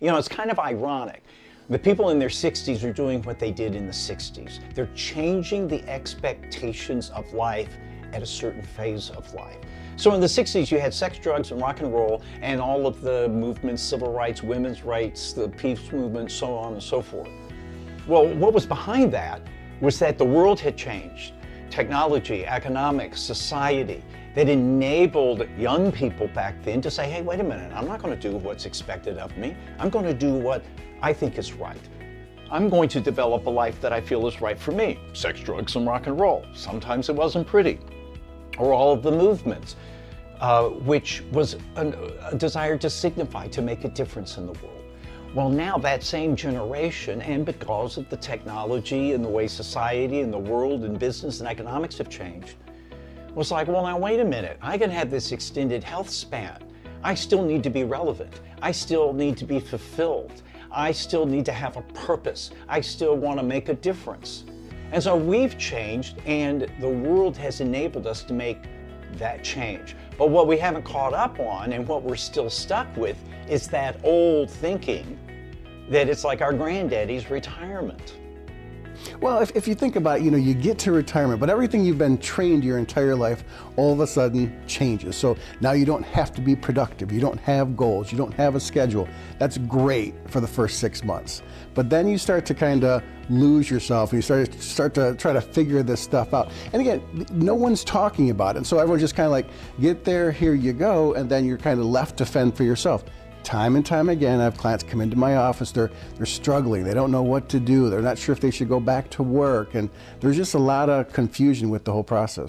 You know, it's kind of ironic. The people in their 60s are doing what they did in the 60s. They're changing the expectations of life at a certain phase of life. So in the 60s, you had sex, drugs, and rock and roll, and all of the movements, civil rights, women's rights, the peace movement, so on and so forth. Well, what was behind that was that the world had changed. Technology, economics, society, that enabled young people back then to say, hey, wait a minute, I'm not going to do what's expected of me. I'm going to do what I think is right. I'm going to develop a life that I feel is right for me. Sex, drugs, and rock and roll. Sometimes it wasn't pretty. Or all of the movements, which was a desire to signify, to make a difference in the world. Well, now that same generation, and because of the technology and the way society and the world and business and economics have changed, was like, well, now wait a minute, I can have this extended health span. I still need to be relevant. I still need to be fulfilled. I still need to have a purpose. I still want to make a difference. And so we've changed, and the world has enabled us to make that change. But what we haven't caught up on, and what we're still stuck with, is that old thinking that it's like our granddaddy's retirement. Well, if you think about it, you know, you get to retirement, but everything you've been trained your entire life all of a sudden changes. So now you don't have to be productive. You don't have goals. You don't have a schedule. That's great for the first 6 months. But then you start to kind of lose yourself, and you start to try to figure this stuff out. And again, no one's talking about it. So everyone's just kind of like, get there, here you go, and then you're kind of left to fend for yourself. Time and time again, I have clients come into my office, they're struggling, they don't know what to do, they're not sure if they should go back to work, and there's just a lot of confusion with the whole process.